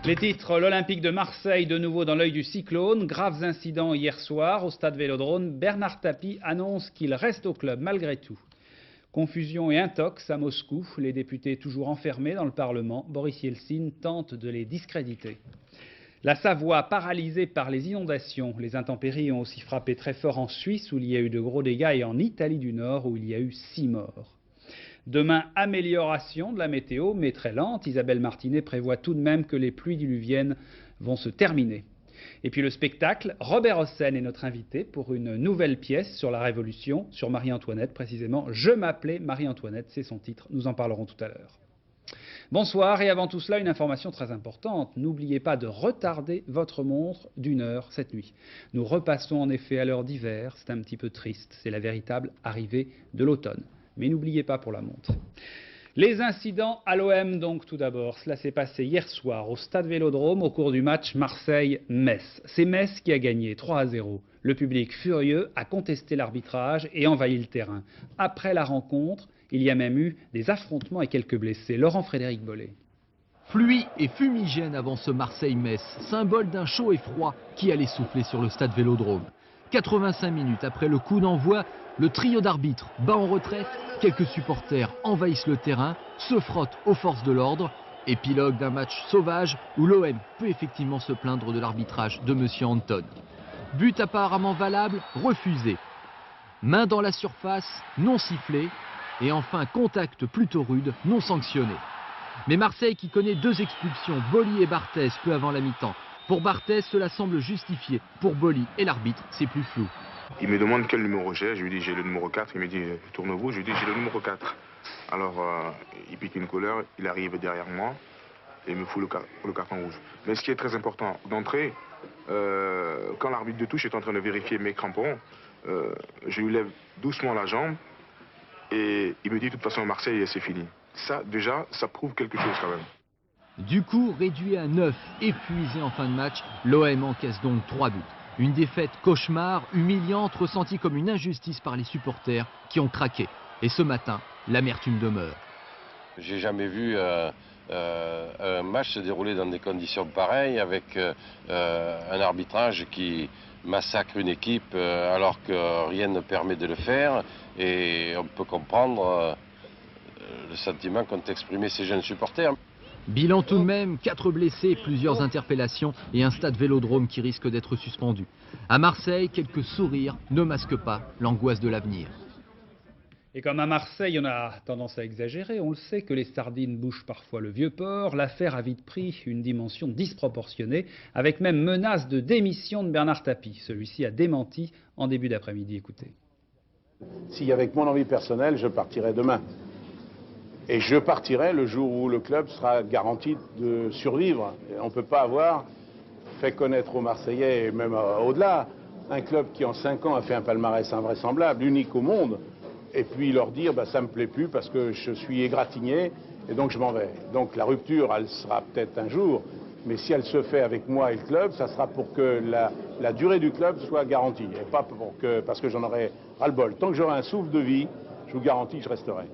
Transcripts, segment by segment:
Les titres, l'Olympique de Marseille de nouveau dans l'œil du cyclone. Graves incidents hier soir au stade Vélodrome. Bernard Tapie annonce qu'il reste au club malgré tout. Confusion et intox à Moscou. Les députés toujours enfermés dans le Parlement. Boris Yeltsin tente de les discréditer. La Savoie paralysée par les inondations. Les intempéries ont aussi frappé très fort en Suisse où il y a eu de gros dégâts et en Italie du Nord où il y a eu 6 morts. Demain, amélioration de la météo, mais très lente. Isabelle Martinet prévoit tout de même que les pluies diluviennes vont se terminer. Et puis le spectacle, Robert Hossein est notre invité pour une nouvelle pièce sur la Révolution, sur Marie-Antoinette précisément. Je m'appelais Marie-Antoinette, c'est son titre, nous en parlerons tout à l'heure. Bonsoir et avant tout cela, une information très importante. N'oubliez pas de retarder votre montre d'1 heure cette nuit. Nous repassons en effet à l'heure d'hiver, c'est un petit peu triste, c'est la véritable arrivée de l'automne. Mais n'oubliez pas pour la montre. Les incidents à l'OM donc tout d'abord. Cela s'est passé hier soir au stade Vélodrome au cours du match Marseille-Metz. C'est Metz qui a gagné 3-0. Le public furieux a contesté l'arbitrage et envahi le terrain. Après la rencontre, il y a même eu des affrontements et quelques blessés. Laurent-Frédéric Bollet. Pluie et fumigène avant ce Marseille-Metz, symbole d'un chaud et froid qui allait souffler sur le stade Vélodrome. 85 minutes après le coup d'envoi, le trio d'arbitres bat en retraite, quelques supporters envahissent le terrain, se frottent aux forces de l'ordre, épilogue d'un match sauvage où l'OM peut effectivement se plaindre de l'arbitrage de M. Anton. But apparemment valable, refusé. Main dans la surface, non sifflé, et enfin contact plutôt rude, non sanctionné. Mais Marseille qui connaît 2 expulsions, Boly et Barthez, peu avant la mi-temps. Pour Barthez, cela semble justifié. Pour Boly et l'arbitre, c'est plus flou. Il me demande quel numéro j'ai. Je lui dis j'ai le numéro 4. Il me dit tourne-vous. Je lui dis j'ai le numéro 4. Alors il pique une couleur, il arrive derrière moi et il me fout le carton rouge. Mais ce qui est très important, d'entrée, quand l'arbitre de touche est en train de vérifier mes crampons, je lui lève doucement la jambe et il me dit de toute façon Marseille c'est fini. Ça déjà, ça prouve quelque chose quand même. Du coup, réduit à 9, épuisé en fin de match, l'OM encaisse donc 3 buts. Une défaite cauchemar, humiliante, ressentie comme une injustice par les supporters qui ont craqué. Et ce matin, l'amertume demeure. J'ai jamais vu un match se dérouler dans des conditions pareilles avec un arbitrage qui massacre une équipe alors que rien ne permet de le faire. Et on peut comprendre le sentiment qu'ont exprimé ces jeunes supporters. Bilan tout de même, 4 blessés, plusieurs interpellations et un stade Vélodrome qui risque d'être suspendu. À Marseille, quelques sourires ne masquent pas l'angoisse de l'avenir. Et comme à Marseille, on a tendance à exagérer, on le sait que les sardines bouchent parfois le vieux port, l'affaire a vite pris une dimension disproportionnée, avec même menace de démission de Bernard Tapie. Celui-ci a démenti en début d'après-midi, écoutez. Si avec mon envie personnelle, je partirai demain. Et je partirai le jour où le club sera garanti de survivre. On ne peut pas avoir fait connaître aux Marseillais, et même au-delà, un club qui en 5 ans a fait un palmarès invraisemblable, unique au monde, et puis leur dire bah, ça ne me plaît plus parce que je suis égratigné et donc je m'en vais. Donc la rupture, elle sera peut-être un jour, mais si elle se fait avec moi et le club, ça sera pour que la durée du club soit garantie, et pas parce que j'en aurai ras-le-bol. Tant que j'aurai un souffle de vie, je vous garantis que je resterai.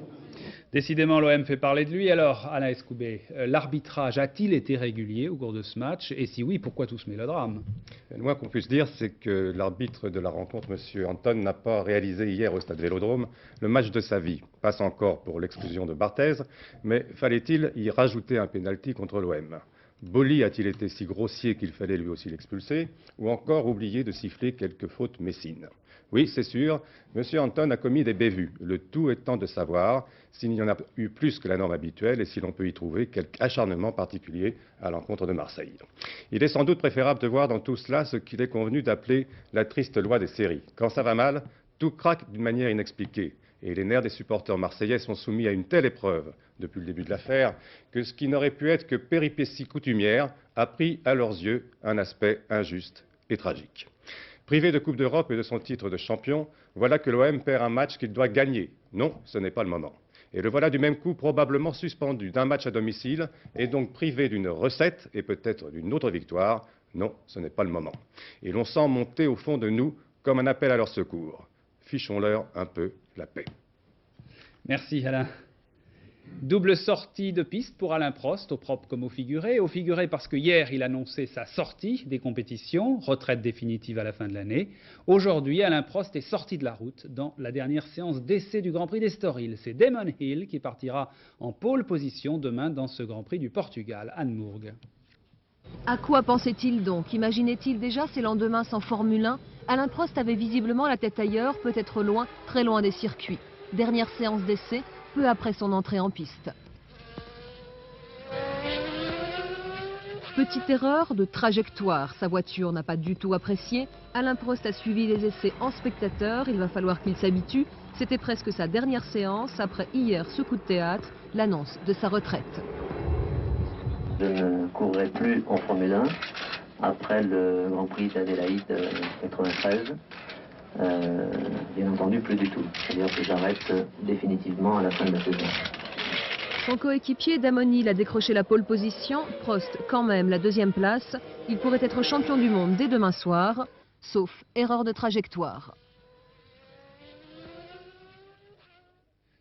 Décidément, l'OM fait parler de lui. Alors, Alain Escoubet, l'arbitrage a-t-il été régulier au cours de ce match? Et si oui, pourquoi tout ce mélodrame? Le moins qu'on puisse dire, c'est que l'arbitre de la rencontre, M. Anton, n'a pas réalisé hier au stade Vélodrome le match de sa vie. Passe encore pour l'exclusion de Barthez, mais fallait-il y rajouter un pénalty contre l'OM? Boly a-t-il été si grossier qu'il fallait lui aussi l'expulser? Ou encore oublié de siffler quelques fautes messines? Oui, c'est sûr, M. Anton a commis des bévues, le tout étant de savoir s'il y en a eu plus que la norme habituelle et si l'on peut y trouver quelque acharnement particulier à l'encontre de Marseille. Il est sans doute préférable de voir dans tout cela ce qu'il est convenu d'appeler la triste loi des séries. Quand ça va mal, tout craque d'une manière inexpliquée. Et les nerfs des supporters marseillais sont soumis à une telle épreuve depuis le début de l'affaire que ce qui n'aurait pu être que péripétie coutumière a pris à leurs yeux un aspect injuste et tragique. Privé de Coupe d'Europe et de son titre de champion, voilà que l'OM perd un match qu'il doit gagner. Non, ce n'est pas le moment. Et le voilà du même coup probablement suspendu d'un match à domicile et donc privé d'une recette et peut-être d'une autre victoire. Non, ce n'est pas le moment. Et l'on sent monter au fond de nous comme un appel à leur secours. Fichons-leur un peu la paix. Merci Alain. Double sortie de piste pour Alain Prost, au propre comme au figuré. Au figuré parce que hier, il annonçait sa sortie des compétitions, retraite définitive à la fin de l'année. Aujourd'hui, Alain Prost est sorti de la route dans la dernière séance d'essai du Grand Prix d'Estoril. C'est Damon Hill qui partira en pole position demain dans ce Grand Prix du Portugal. Anne Mourgue. À quoi pensait-il donc? Imaginait-il déjà ses lendemains sans Formule 1? Alain Prost avait visiblement la tête ailleurs, peut-être loin, très loin des circuits. Dernière séance d'essai, peu après son entrée en piste. Petite erreur de trajectoire, sa voiture n'a pas du tout apprécié. Alain Prost a suivi les essais en spectateur, il va falloir qu'il s'habitue. C'était presque sa dernière séance après hier ce coup de théâtre, l'annonce de sa retraite. Je ne courrai plus en Formule 1 après le Grand Prix d'Adélaïde 93. Bien entendu, plus du tout. C'est-à-dire que j'arrête définitivement à la fin de la saison. Son coéquipier Damon Hill a décroché la pole position, Prost quand même la deuxième place. Il pourrait être champion du monde dès demain soir, sauf erreur de trajectoire.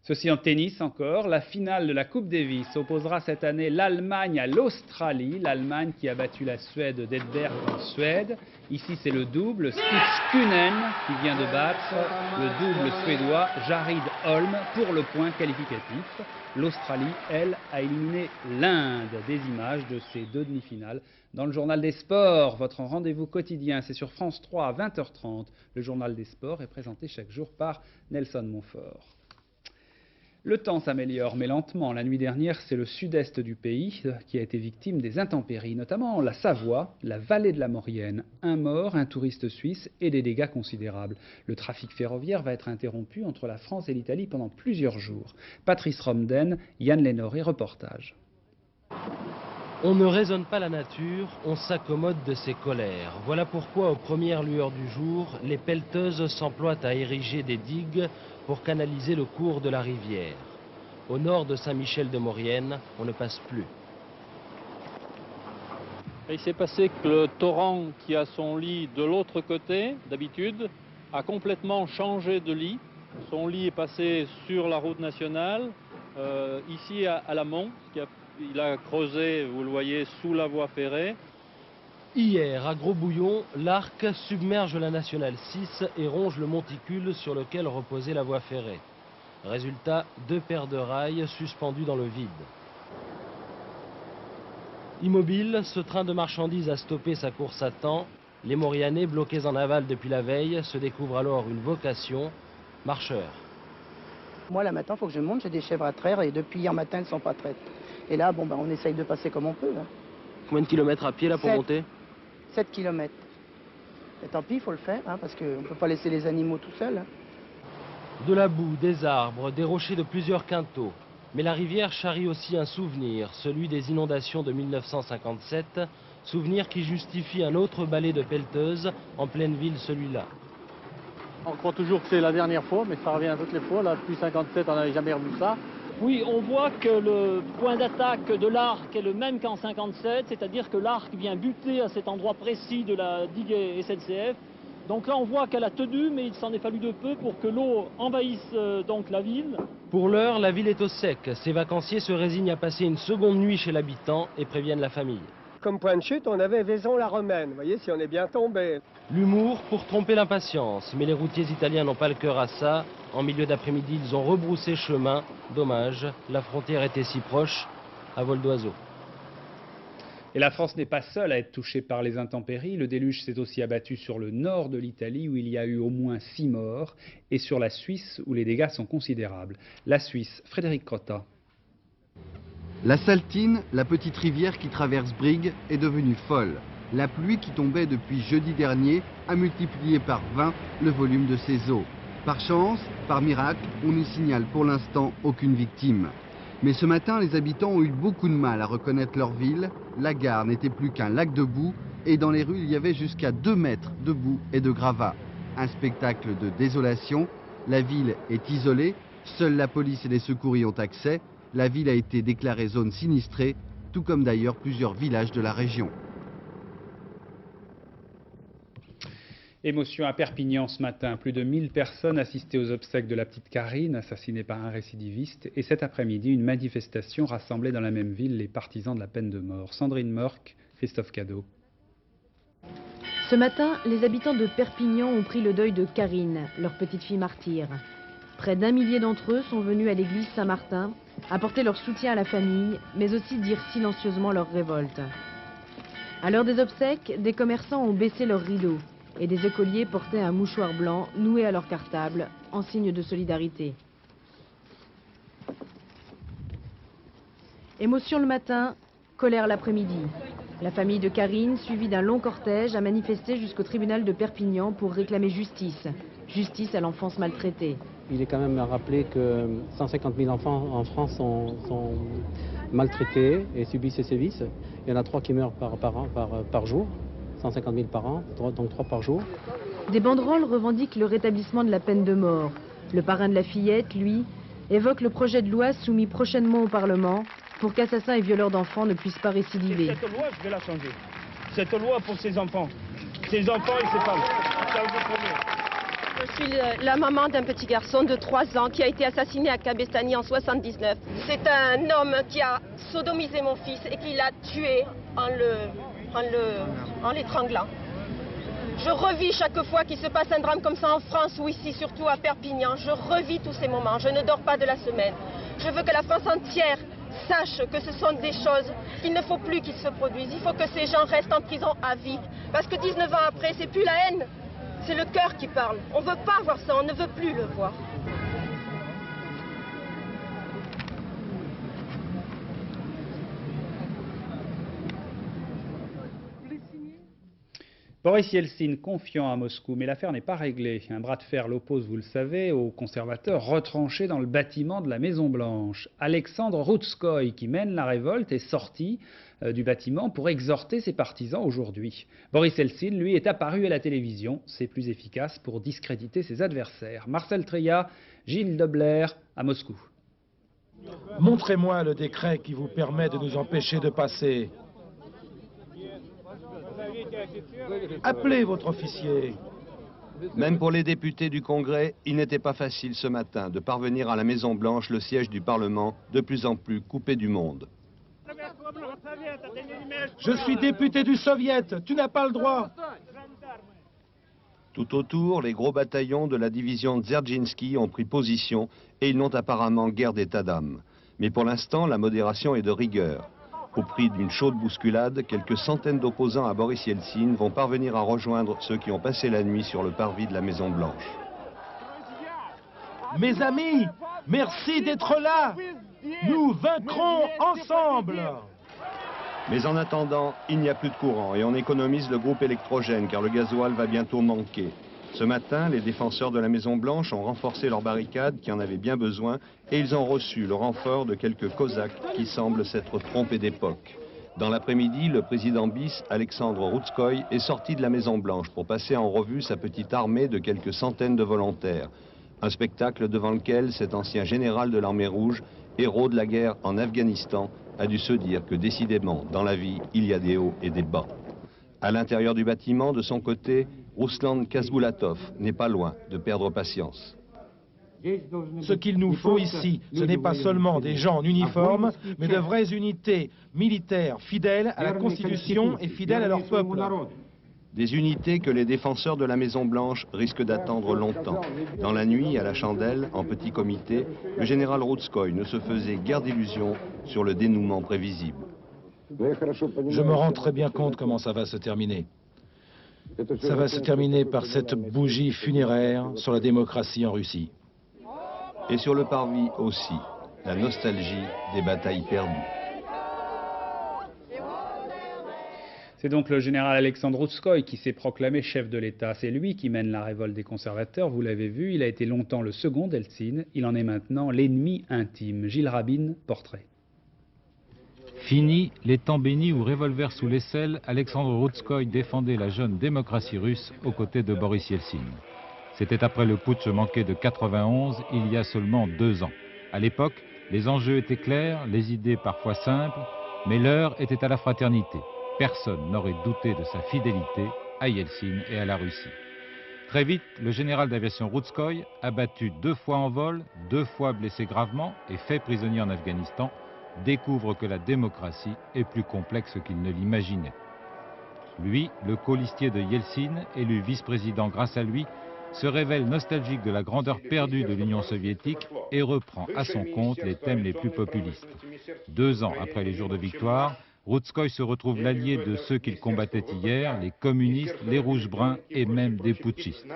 Ceci en tennis encore, la finale de la Coupe Davis opposera cette année l'Allemagne à l'Australie, l'Allemagne qui a battu la Suède d'Edberg en Suède. Ici c'est le double, Spitskunen qui vient de battre le double suédois Jarid Holm pour le point qualificatif. L'Australie, elle, a éliminé l'Inde. Des images de ces deux demi-finales dans le journal des sports. Votre rendez-vous quotidien, c'est sur France 3 à 20h30. Le journal des sports est présenté chaque jour par Nelson Montfort. Le temps s'améliore, mais lentement. La nuit dernière, c'est le sud-est du pays qui a été victime des intempéries, notamment la Savoie, la vallée de la Maurienne. Un mort, un touriste suisse et des dégâts considérables. Le trafic ferroviaire va être interrompu entre la France et l'Italie pendant plusieurs jours. Patrice Romden, Yann Lénoré, reportage. On ne raisonne pas la nature, on s'accommode de ses colères. Voilà pourquoi, aux premières lueurs du jour, les pelleteuses s'emploient à ériger des digues pour canaliser le cours de la rivière. Au nord de Saint-Michel-de-Maurienne, on ne passe plus. Il s'est passé que le torrent qui a son lit de l'autre côté, d'habitude, a complètement changé de lit. Son lit est passé sur la route nationale, ici à l'amont. Il a creusé, vous le voyez, sous la voie ferrée. Hier, à Gros-Bouillon, l'Arc submerge la nationale 6 et ronge le monticule sur lequel reposait la voie ferrée. Résultat, 2 paires de rails suspendus dans le vide. Immobile, ce train de marchandises a stoppé sa course à temps. Les Maurianais, bloqués en aval depuis la veille, se découvrent alors une vocation, marcheur. Moi, là maintenant, il faut que je monte, j'ai des chèvres à traire et depuis hier matin, elles ne sont pas traites. Et là, bon, on essaye de passer comme on peut. Hein. Combien de kilomètres à pied là pour monter? 7 km. Et tant pis, il faut le faire, hein, parce qu'on ne peut pas laisser les animaux tout seuls. Hein. De la boue, des arbres, des rochers de plusieurs quintaux. Mais la rivière charrie aussi un souvenir, celui des inondations de 1957, souvenir qui justifie un autre balai de pelleteuses, en pleine ville celui-là. On croit toujours que c'est la dernière fois, mais ça revient toutes les fois. Là, depuis 57, on n'avait jamais revu ça. Oui, on voit que le point d'attaque de l'arc est le même qu'en 57, c'est-à-dire que l'arc vient buter à cet endroit précis de la digue SNCF. Donc là, on voit qu'elle a tenu, mais il s'en est fallu de peu pour que l'eau envahisse donc la ville. Pour l'heure, la ville est au sec. Ces vacanciers se résignent à passer une seconde nuit chez l'habitant et préviennent la famille. Comme point de chute, on avait Vaison-la-Romaine. Vous voyez, si on est bien tombé. L'humour pour tromper l'impatience. Mais les routiers italiens n'ont pas le cœur à ça. En milieu d'après-midi, ils ont rebroussé chemin. Dommage, la frontière était si proche, à vol d'oiseau. Et la France n'est pas seule à être touchée par les intempéries. Le déluge s'est aussi abattu sur le nord de l'Italie où il y a eu au moins 6 morts et sur la Suisse où les dégâts sont considérables. La Suisse, Frédéric Crotta. La Saltine, la petite rivière qui traverse Brigue, est devenue folle. La pluie qui tombait depuis jeudi dernier a multiplié par 20 le volume de ses eaux. Par chance, par miracle, on n'y signale pour l'instant aucune victime. Mais ce matin, les habitants ont eu beaucoup de mal à reconnaître leur ville. La gare n'était plus qu'un lac de boue et dans les rues, il y avait jusqu'à 2 mètres de boue et de gravats. Un spectacle de désolation. La ville est isolée. Seule la police et les secours y ont accès. La ville a été déclarée zone sinistrée, tout comme d'ailleurs plusieurs villages de la région. Émotion à Perpignan ce matin. Plus de 1000 personnes assistaient aux obsèques de la petite Karine, assassinée par un récidiviste. Et cet après-midi, une manifestation rassemblait dans la même ville les partisans de la peine de mort. Sandrine Morck, Christophe Cadeau. Ce matin, les habitants de Perpignan ont pris le deuil de Karine, leur petite fille martyre. Près d'1 millier d'entre eux sont venus à l'église Saint-Martin, apporter leur soutien à la famille, mais aussi dire silencieusement leur révolte. À l'heure des obsèques, des commerçants ont baissé leurs rideaux et des écoliers portaient un mouchoir blanc noué à leur cartable, en signe de solidarité. Émotion le matin, colère l'après-midi. La famille de Karine, suivie d'un long cortège, a manifesté jusqu'au tribunal de Perpignan pour réclamer justice. Justice à l'enfance maltraitée. Il est quand même à rappeler que 150 000 enfants en France sont maltraités et subissent ces sévices. Il y en a 3 qui meurent par jour, 150 000 par an, donc 3 par jour. Des banderoles revendiquent le rétablissement de la peine de mort. Le parrain de la fillette, lui, évoque le projet de loi soumis prochainement au Parlement pour qu'assassins et violeurs d'enfants ne puissent pas récidiver. Cette loi, je vais la changer. Cette loi pour ces enfants et ces femmes. Ça vous promet. Je suis la maman d'un petit garçon de 3 ans qui a été assassiné à Cabestany en 79. C'est un homme qui a sodomisé mon fils et qui l'a tué en l'étranglant. Je revis chaque fois qu'il se passe un drame comme ça en France ou ici, surtout à Perpignan. Je revis tous ces moments. Je ne dors pas de la semaine. Je veux que la France entière sache que ce sont des choses qu'il ne faut plus qu'ils se produisent. Il faut que ces gens restent en prison à vie. Parce que 19 ans après, c'est plus la haine. C'est le cœur qui parle. On ne veut pas voir ça, on ne veut plus le voir. Boris Yeltsin confiant à Moscou, mais l'affaire n'est pas réglée. Un bras de fer l'oppose, vous le savez, aux conservateurs retranchés dans le bâtiment de la Maison-Blanche. Alexandre Routskoï, qui mène la révolte, est sorti du bâtiment pour exhorter ses partisans aujourd'hui. Boris Yeltsin, lui, est apparu à la télévision. C'est plus efficace pour discréditer ses adversaires. Marcel Treillat, Gilles Dobler à Moscou. Montrez-moi le décret qui vous permet de nous empêcher de passer. Appelez votre officier. Même pour les députés du Congrès, il n'était pas facile ce matin de parvenir à la Maison-Blanche, le siège du Parlement, de plus en plus coupé du monde. Je suis député du Soviet, tu n'as pas le droit. Tout autour, les gros bataillons de la division Dzerzhinsky ont pris position et ils n'ont apparemment guère d'état d'âme. Mais pour l'instant, la modération est de rigueur. Au prix d'une chaude bousculade, quelques centaines d'opposants à Boris Yeltsin vont parvenir à rejoindre ceux qui ont passé la nuit sur le parvis de la Maison-Blanche. Mes amis, merci d'être là. Nous vaincrons ensemble. Mais en attendant, il n'y a plus de courant et on économise le groupe électrogène car le gasoil va bientôt manquer. Ce matin, les défenseurs de la Maison-Blanche ont renforcé leurs barricades qui en avaient bien besoin et ils ont reçu le renfort de quelques Cosaques qui semblent s'être trompés d'époque. Dans l'après-midi, le président bis, Alexandre Routskoï, est sorti de la Maison-Blanche pour passer en revue sa petite armée de quelques centaines de volontaires. Un spectacle devant lequel cet ancien général de l'armée rouge, héros de la guerre en Afghanistan, a dû se dire que décidément, dans la vie, il y a des hauts et des bas. À l'intérieur du bâtiment, de son côté, Ruslan Kazbulatov n'est pas loin de perdre patience. Ce qu'il nous faut ici, ce n'est pas seulement des gens en uniforme, mais de vraies unités militaires fidèles à la Constitution et fidèles à leur peuple. Des unités que les défenseurs de la Maison-Blanche risquent d'attendre longtemps. Dans la nuit, à la chandelle, en petit comité, le général Routskoï ne se faisait guère d'illusions sur le dénouement prévisible. Je me rends très bien compte comment ça va se terminer. Ça va se terminer par cette bougie funéraire sur la démocratie en Russie. Et sur le parvis aussi, la nostalgie des batailles perdues. C'est donc le général Alexandre Routskoï qui s'est proclamé chef de l'État. C'est lui qui mène la révolte des conservateurs, vous l'avez vu. Il a été longtemps le second d'Eltsine. Il en est maintenant l'ennemi intime. Gilles Rabin, portrait. Fini les temps bénis où, revolver sous l'aisselle, Alexandre Routskoï défendait la jeune démocratie russe aux côtés de Boris Yeltsin. C'était après le putsch manqué de 91, il y a seulement 2 ans. À l'époque, les enjeux étaient clairs, les idées parfois simples, mais l'heure était à la fraternité. Personne n'aurait douté de sa fidélité à Yeltsin et à la Russie. Très vite, le général d'aviation Routskoï, abattu 2 fois en vol, 2 fois blessé gravement et fait prisonnier en Afghanistan, découvre que la démocratie est plus complexe qu'il ne l'imaginait. Lui, le colistier de Yeltsin, élu vice-président grâce à lui, se révèle nostalgique de la grandeur perdue de l'Union soviétique et reprend à son compte les thèmes les plus populistes. 2 ans après les jours de victoire, Routskoï se retrouve l'allié de ceux qu'il combattait hier, les communistes, les rouges-bruns et même des putschistes.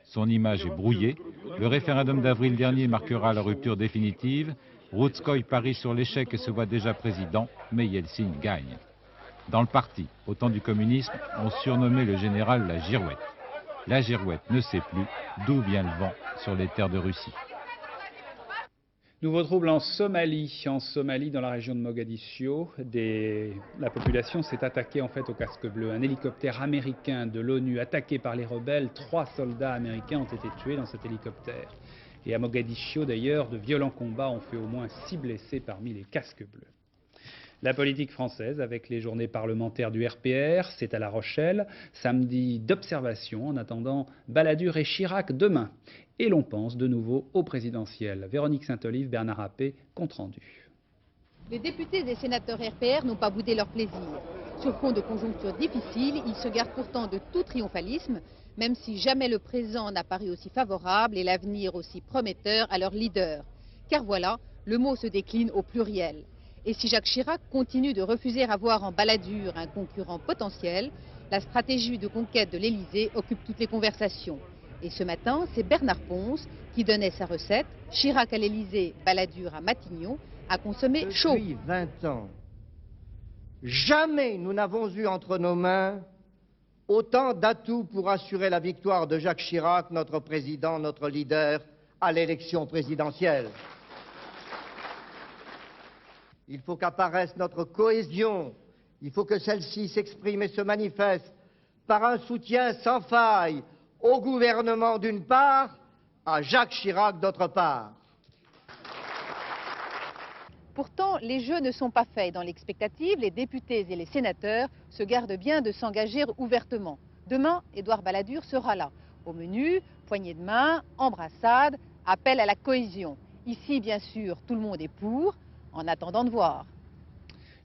Son image est brouillée. Le référendum d'avril dernier marquera la rupture définitive. Routskoï parie sur l'échec et se voit déjà président, mais Yeltsin gagne. Dans le parti, au temps du communisme, on surnommait le général la girouette. La girouette ne sait plus d'où vient le vent sur les terres de Russie. Nouveau trouble en Somalie. En Somalie, dans la région de Mogadiscio, la population s'est attaquée en fait au casque bleu. Un hélicoptère américain de l'ONU attaqué par les rebelles. 3 soldats américains ont été tués dans cet hélicoptère. Et à Mogadiscio, d'ailleurs, de violents combats ont fait au moins 6 blessés parmi les casques bleus. La politique française, avec les journées parlementaires du RPR, c'est à La Rochelle, samedi d'observation en attendant Balladur et Chirac demain. Et l'on pense de nouveau au présidentiel. Véronique Saint-Olive, Bernard Appé, compte rendu. Les députés et sénateurs RPR n'ont pas boudé leur plaisir. Sur fond de conjoncture difficile, ils se gardent pourtant de tout triomphalisme, même si jamais le présent n'a paru aussi favorable et l'avenir aussi prometteur à leur leader. Car voilà, le mot se décline au pluriel. Et si Jacques Chirac continue de refuser à voir en Balladur un concurrent potentiel, la stratégie de conquête de l'Élysée occupe toutes les conversations. Et ce matin, c'est Bernard Ponce qui donnait sa recette, Chirac à l'Élysée, Balladur à Matignon, à consommer chaud. Depuis 20 ans, jamais nous n'avons eu entre nos mains autant d'atouts pour assurer la victoire de Jacques Chirac, notre président, notre leader, à l'élection présidentielle. Il faut qu'apparaisse notre cohésion, il faut que celle-ci s'exprime et se manifeste par un soutien sans faille au gouvernement d'une part, à Jacques Chirac d'autre part. Pourtant, les jeux ne sont pas faits. Dans l'expectative, les députés et les sénateurs se gardent bien de s'engager ouvertement. Demain, Édouard Balladur sera là. Au menu, poignée de main, embrassade, appel à la cohésion. Ici, bien sûr, tout le monde est pour, en attendant de voir.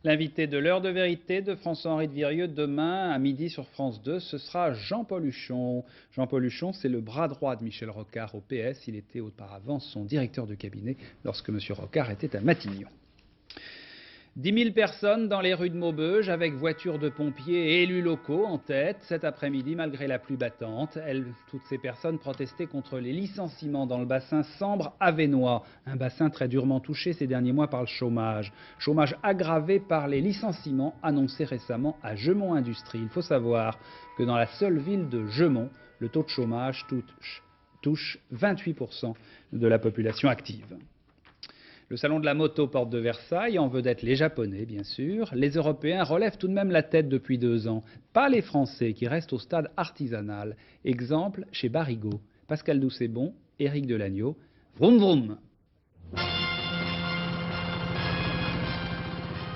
L'invité de l'heure de vérité de François-Henri de Virieu demain à midi sur France 2, ce sera Jean-Paul Huchon. Jean-Paul Huchon, c'est le bras droit de Michel Rocard au PS. Il était auparavant son directeur de cabinet lorsque M. Rocard était à Matignon. 10 000 personnes dans les rues de Maubeuge avec voitures de pompiers et élus locaux en tête cet après-midi malgré la pluie battante. Toutes ces personnes protestaient contre les licenciements dans le bassin Sambre-Avesnois, un bassin très durement touché ces derniers mois par le chômage. Chômage aggravé par les licenciements annoncés récemment à Gemont Industrie. Il faut savoir que dans la seule ville de Gemont, le taux de chômage touche 28% de la population active. Le salon de la moto porte de Versailles, en vedette les Japonais bien sûr. Les Européens relèvent tout de même la tête depuis 2 ans. Pas les Français qui restent au stade artisanal. Exemple chez Barigo. Pascal Doucet-Bon, Éric Delagneau. Vroom vroom.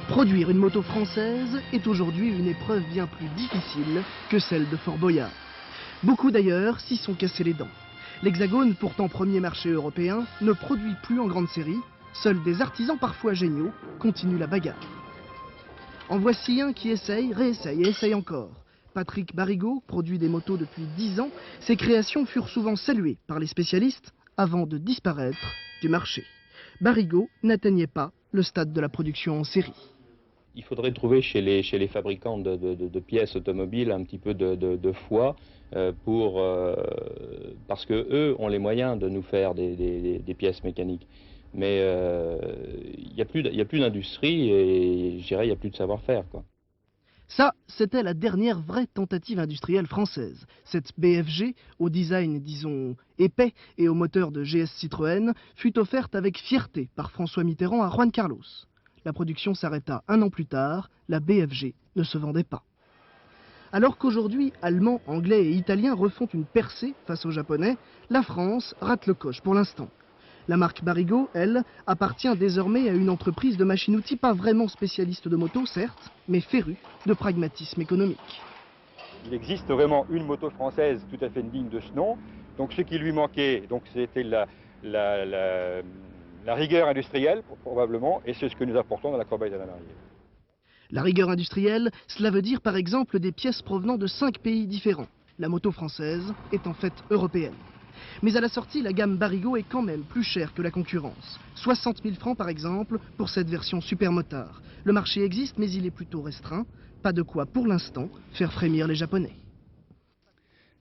Produire une moto française est aujourd'hui une épreuve bien plus difficile que celle de Fort Boyard. Beaucoup d'ailleurs s'y sont cassés les dents. L'Hexagone, pourtant premier marché européen, ne produit plus en grande série. Seuls des artisans parfois géniaux continuent la bagarre. En voici un qui essaye, réessaye et essaye encore. Patrick Barigo produit des motos depuis 10 ans. Ses créations furent souvent saluées par les spécialistes avant de disparaître du marché. Barigo n'atteignait pas le stade de la production en série. Il faudrait trouver chez les fabricants de pièces automobiles un petit peu de foi parce que eux ont les moyens de nous faire des pièces mécaniques. Mais il n'y a plus d'industrie et je dirais il n'y a plus de savoir-faire, quoi. Ça, c'était la dernière vraie tentative industrielle française. Cette BFG, au design, disons, épais et au moteur de GS Citroën, fut offerte avec fierté par François Mitterrand à Juan Carlos. La production s'arrêta 1 an plus tard, la BFG ne se vendait pas. Alors qu'aujourd'hui, Allemands, Anglais et Italiens refont une percée face aux Japonais, la France rate le coche pour l'instant. La marque Barigo, elle, appartient désormais à une entreprise de machine-outil pas vraiment spécialiste de moto, certes, mais férue de pragmatisme économique. Il existe vraiment une moto française tout à fait digne de ce nom. Donc ce qui lui manquait, c'était la rigueur industrielle, probablement, et c'est ce que nous apportons dans la corbeille d'Alain Marlier. La rigueur industrielle, cela veut dire par exemple des pièces provenant de 5 pays différents. La moto française est en fait européenne. Mais à la sortie, la gamme Barigo est quand même plus chère que la concurrence. 60 000 francs par exemple pour cette version supermotard. Le marché existe mais il est plutôt restreint. Pas de quoi pour l'instant faire frémir les Japonais.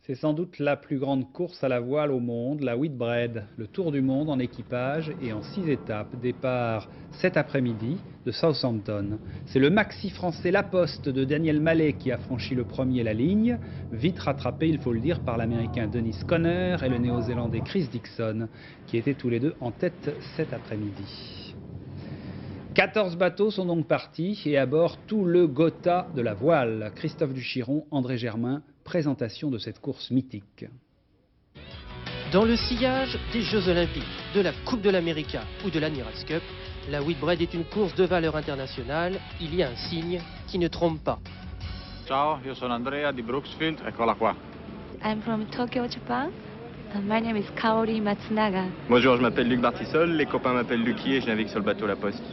C'est sans doute la plus grande course à la voile au monde, la Whitbread, le tour du monde en équipage et en 6 étapes. Départ cet après-midi de Southampton. C'est le maxi français La Poste de Daniel Mallet qui a franchi le premier la ligne, vite rattrapé, il faut le dire, par l'américain Dennis Conner et le néo-zélandais Chris Dixon, qui étaient tous les deux en tête cet après-midi. 14 bateaux sont donc partis et à bord tout le Gotha de la voile. Christophe Duchiron, André Germain, présentation de cette course mythique. Dans le sillage des Jeux Olympiques, de la Coupe de l'América ou de la Niras Cup, la Whitbread est une course de valeur internationale. Il y a un signe qui ne trompe pas. Ciao, io sono Andrea di Brooksfield, eccola qua. I'm from Tokyo, Japan. My name is Kaori Matsunaga. Bonjour, je m'appelle Luc Bartissol, les copains m'appellent Lucky et je navigue sur le bateau La Poste.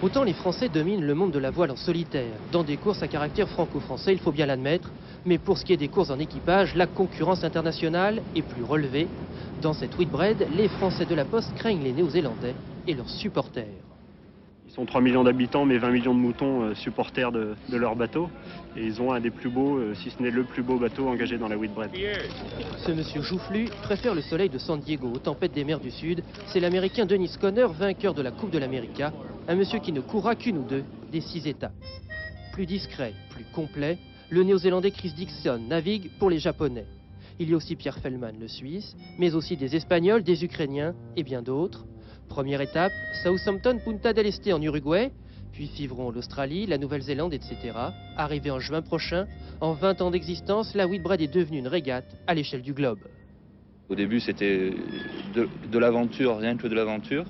Autant les Français dominent le monde de la voile en solitaire, dans des courses à caractère franco-français, il faut bien l'admettre, mais pour ce qui est des courses en équipage, la concurrence internationale est plus relevée. Dans cette Whitbread, les Français de la Poste craignent les Néo-Zélandais et leurs supporters. Ils sont 3 millions d'habitants, mais 20 millions de moutons supporters de leur bateau. Et ils ont un des plus beaux, si ce n'est le plus beau bateau engagé dans la Whitbread. Ce monsieur Joufflu préfère le soleil de San Diego aux tempêtes des mers du Sud. C'est l'américain Dennis Conner, vainqueur de la Coupe de l'América. Un monsieur qui ne courra qu'une ou deux des 6 étapes. Plus discret, plus complet, le néo-zélandais Chris Dixon navigue pour les Japonais. Il y a aussi Pierre Fellman, le Suisse, mais aussi des Espagnols, des Ukrainiens et bien d'autres. Première étape, Southampton, Punta del Este en Uruguay, puis suivront l'Australie, la Nouvelle-Zélande, etc. Arrivé en juin prochain, en 20 ans d'existence, la Whitbread est devenue une régate à l'échelle du globe. Au début, c'était de l'aventure, rien que de l'aventure.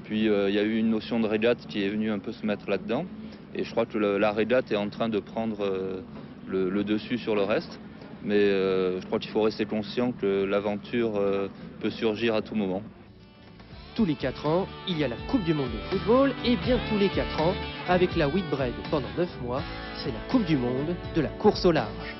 Puis il y a eu une notion de régate qui est venue un peu se mettre là-dedans. Et je crois que la régate est en train de prendre le dessus sur le reste. Mais je crois qu'il faut rester conscient que l'aventure peut surgir à tout moment. Tous les 4 ans, il y a la Coupe du Monde de football, et bien tous les 4 ans, avec la Whitbread pendant 9 mois, c'est la Coupe du Monde de la course au large.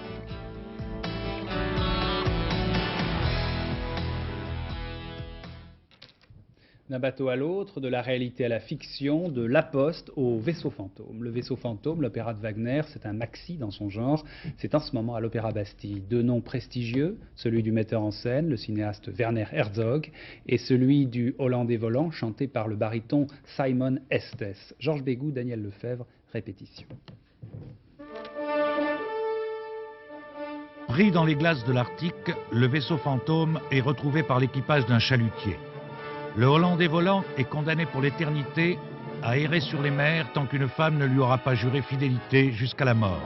D'un bateau à l'autre, de la réalité à la fiction, de La Poste au vaisseau fantôme. Le vaisseau fantôme, l'opéra de Wagner, c'est un maxi dans son genre. C'est en ce moment à l'Opéra Bastille. 2 noms prestigieux, celui du metteur en scène, le cinéaste Werner Herzog, et celui du Hollandais volant, chanté par le baryton Simon Estes. Georges Bégou, Daniel Lefebvre, répétition. Pris dans les glaces de l'Arctique, le vaisseau fantôme est retrouvé par l'équipage d'un chalutier. Le Hollandais volant est condamné pour l'éternité à errer sur les mers tant qu'une femme ne lui aura pas juré fidélité jusqu'à la mort.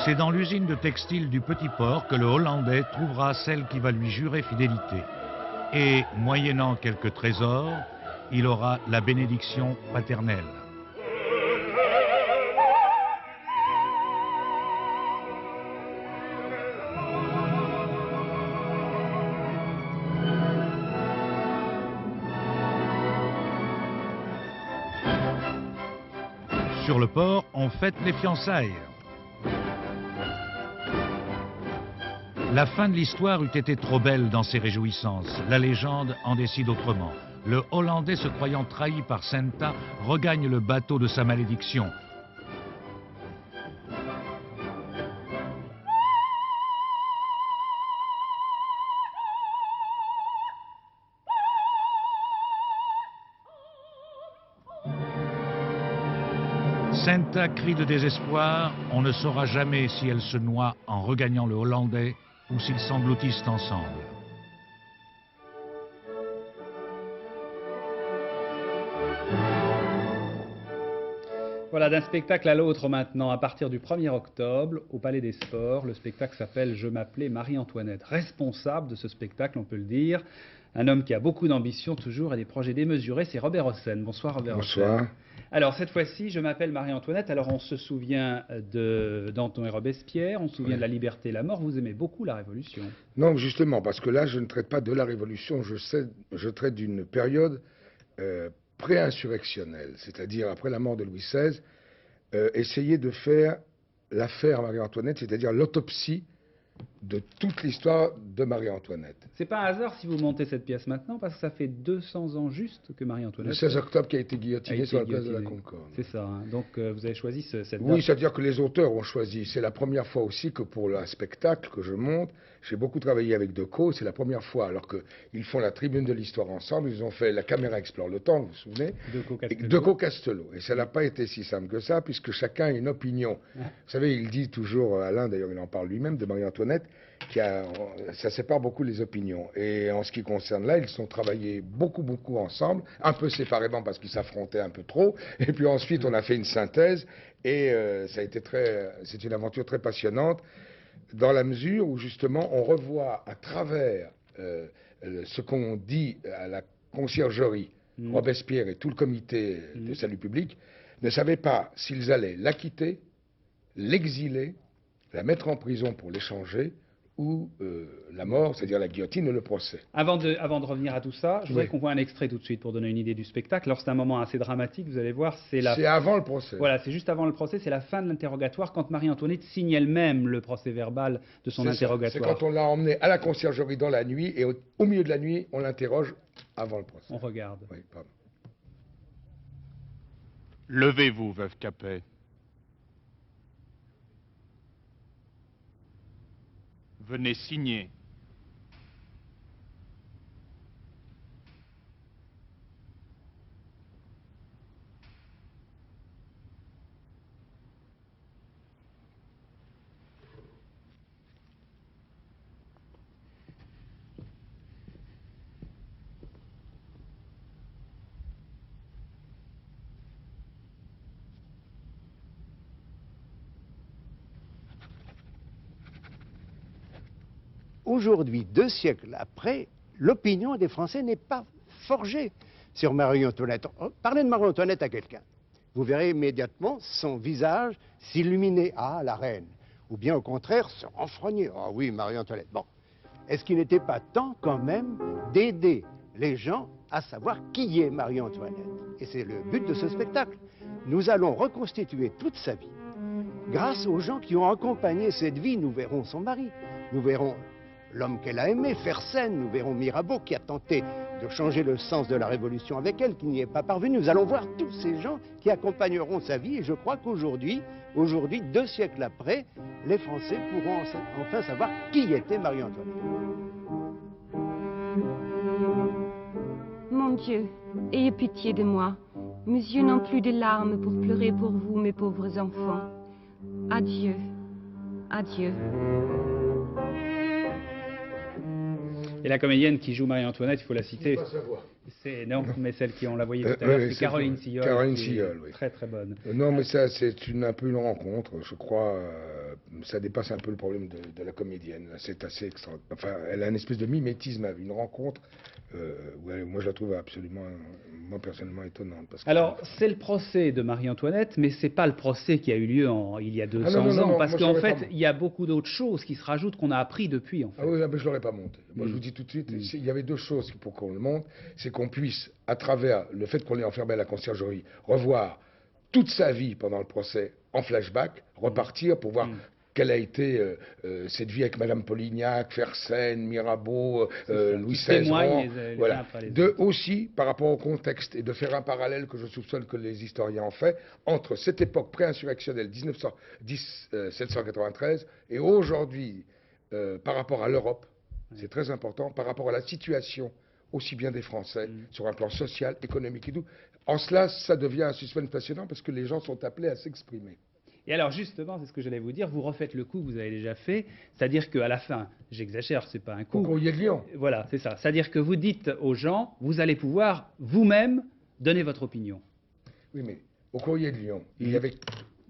C'est dans l'usine de textile du Petit Port que le Hollandais trouvera celle qui va lui jurer fidélité. Et, moyennant quelques trésors, il aura la bénédiction paternelle. Sur le port, on fête les fiançailles. La fin de l'histoire eût été trop belle dans ses réjouissances. La légende en décide autrement. Le Hollandais, se croyant trahi par Senta, regagne le bateau de sa malédiction. Senta crie de désespoir, on ne saura jamais si elle se noie en regagnant le Hollandais ou s'ils s'engloutissent ensemble. Voilà, d'un spectacle à l'autre maintenant, à partir du 1er octobre, au Palais des Sports. Le spectacle s'appelle « Je m'appelais Marie-Antoinette ». Responsable de ce spectacle, on peut le dire, un homme qui a beaucoup d'ambition toujours et des projets démesurés, c'est Robert Hossein. Bonsoir Robert Hossein. Bonsoir. Alors cette fois-ci, je m'appelle Marie-Antoinette. Alors on se souvient de Danton et Robespierre, on se souvient de la liberté et la mort. Vous aimez beaucoup la Révolution. Non, justement, parce que là, je ne traite pas de la Révolution, je traite d'une période pré-insurrectionnelle, c'est-à-dire après la mort de Louis XVI, essayer de faire l'affaire Marie-Antoinette, c'est-à-dire l'autopsie de toute l'histoire de Marie-Antoinette. C'est pas un hasard si vous montez cette pièce maintenant, parce que ça fait 200 ans juste que Marie-Antoinette... Le 16 octobre qui a été guillotinée sur la place de la Concorde. C'est ça, hein. Donc vous avez choisi cette date. Oui, c'est-à-dire que les auteurs ont choisi. C'est la première fois aussi que pour un spectacle que je monte, j'ai beaucoup travaillé avec Decaux, c'est la première fois, alors qu'ils font la tribune de l'histoire ensemble, ils ont fait La caméra explore le temps, vous vous souvenez? Decaux-Castelot. Et ça n'a pas été si simple que ça, puisque chacun a une opinion. Vous savez, il dit toujours, Alain d'ailleurs il en parle lui-même, de Marie-Antoinette, ça sépare beaucoup les opinions. Et en ce qui concerne là, ils ont travaillé beaucoup ensemble, un peu séparément parce qu'ils s'affrontaient un peu trop, et puis ensuite on a fait une synthèse, et c'est une aventure très passionnante, dans la mesure où justement on revoit à travers ce qu'on dit à la conciergerie, Robespierre et tout le comité de salut public ne savaient pas s'ils allaient l'acquitter, l'exiler, la mettre en prison pour l'échanger, ou la mort, c'est-à-dire la guillotine et le procès. Avant de revenir à tout ça, je voudrais qu'on voit un extrait tout de suite pour donner une idée du spectacle. Alors c'est un moment assez dramatique, vous allez voir. C'est avant le procès. Voilà, c'est juste avant le procès, c'est la fin de l'interrogatoire, quand Marie-Antoinette signe elle-même le procès verbal de son interrogatoire. C'est quand on l'a emmené à la conciergerie dans la nuit, et au milieu de la nuit, on l'interroge avant le procès. On regarde. Oui, pardon. Levez-vous, veuve Capet. Venez signer. Aujourd'hui, 2 siècles après, l'opinion des Français n'est pas forgée sur Marie-Antoinette. Parlez de Marie-Antoinette à quelqu'un. Vous verrez immédiatement son visage s'illuminer. Ah, la reine. Ou bien au contraire, se renfrogner. Ah oui, Marie-Antoinette. Bon. Est-ce qu'il n'était pas temps quand même d'aider les gens à savoir qui est Marie-Antoinette? Et c'est le but de ce spectacle. Nous allons reconstituer toute sa vie. Grâce aux gens qui ont accompagné cette vie, nous verrons son mari. Nous verrons l'homme qu'elle a aimé, Fersen, nous verrons Mirabeau qui a tenté de changer le sens de la Révolution avec elle, qui n'y est pas parvenu. Nous allons voir tous ces gens qui accompagneront sa vie et je crois qu'aujourd'hui, 2 siècles après, les Français pourront enfin savoir qui était Marie-Antoinette. Mon Dieu, ayez pitié de moi. Mes yeux n'ont plus de larmes pour pleurer pour vous, mes pauvres enfants. Adieu, adieu. Et la comédienne qui joue Marie-Antoinette, il faut la citer. C'est non, mais celle qui on la voyait tout à l'heure, c'est Caroline Sillol. Caroline Sillol, oui. Très très bonne. Non, mais ça c'est un peu une rencontre, je crois. Ça dépasse un peu le problème de la comédienne. C'est assez extra. Enfin, elle a une espèce de mimétisme, une rencontre. Moi, je la trouve absolument, moi personnellement, étonnante. Parce que alors, c'est le procès de Marie-Antoinette, mais c'est pas le procès qui a eu lieu il y a 200 ans, parce qu'en fait, il y a beaucoup d'autres choses qui se rajoutent qu'on a appris depuis. En fait. Ah oui, mais je l'aurais pas monté. Moi, je vous dis tout de suite, il y avait 2 choses pour qu'on le monte, c'est qu'on puisse, à travers le fait qu'on l'ait enfermé à la conciergerie, revoir toute sa vie pendant le procès en flashback, repartir pour voir quelle a été cette vie avec Madame Polignac, Fersen, Mirabeau, Louis XVI. Voilà. Aussi, par rapport au contexte, et de faire un parallèle que je soupçonne que les historiens ont fait, entre cette époque pré-insurrectionnelle 1793 et aujourd'hui, par rapport à l'Europe, c'est très important, par rapport à la situation aussi bien des Français, sur un plan social, économique et tout. En cela, ça devient un suspense passionnant parce que les gens sont appelés à s'exprimer. Et alors justement, c'est ce que j'allais vous dire, vous refaites le coup que vous avez déjà fait, c'est-à-dire qu'à la fin, j'exagère, c'est pas un coup. Au courrier de Lyon. Voilà, c'est ça. C'est-à-dire que vous dites aux gens, vous allez pouvoir vous-même donner votre opinion. Oui, mais au courrier de Lyon, il y avait...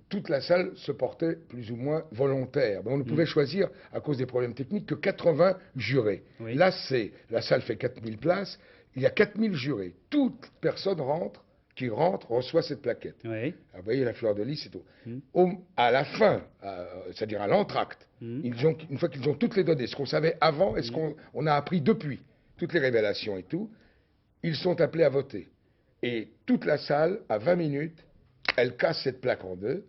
Toute la salle se portait plus ou moins volontaire. On ne pouvait choisir, à cause des problèmes techniques, que 80 jurés. Oui. Là, la salle fait 4000 places, il y a 4000 jurés. Toute personne qui rentre, reçoit cette plaquette. Oui. Vous voyez, la fleur de lys, c'est tout. À la fin, c'est-à-dire à l'entracte, une fois qu'ils ont toutes les données, ce qu'on savait avant et ce qu'on a appris depuis, toutes les révélations et tout, ils sont appelés à voter. Et toute la salle, à 20 minutes, elle casse cette plaque en deux,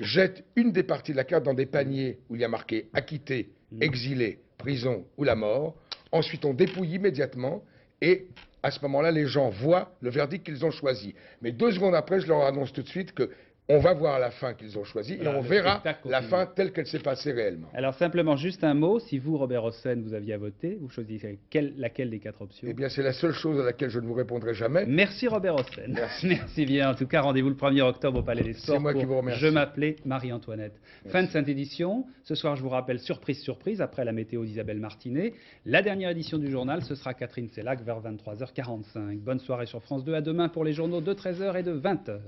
jette une des parties de la carte dans des paniers où il y a marqué acquitté, exilé, prison ou la mort. Ensuite, on dépouille immédiatement et à ce moment-là, les gens voient le verdict qu'ils ont choisi. Mais 2 secondes après, je leur annonce tout de suite que on va voir la fin qu'ils ont choisie et on verra la fin telle qu'elle s'est passée réellement. Alors simplement, juste un mot, si vous, Robert Hossein, vous aviez à voter, vous choisissez laquelle des 4 options? Eh bien, c'est la seule chose à laquelle je ne vous répondrai jamais. Merci Robert Hossein. Merci bien. En tout cas, rendez-vous le 1er octobre au Palais des Sports. C'est moi qui vous remercie. Je m'appelais Marie-Antoinette. Fin de cette édition. Ce soir, je vous rappelle, surprise, surprise, après la météo d'Isabelle Martinet. La dernière édition du journal, ce sera Catherine Sellac vers 23h45. Bonne soirée sur France 2. À demain pour les journaux de 13h et de 20h.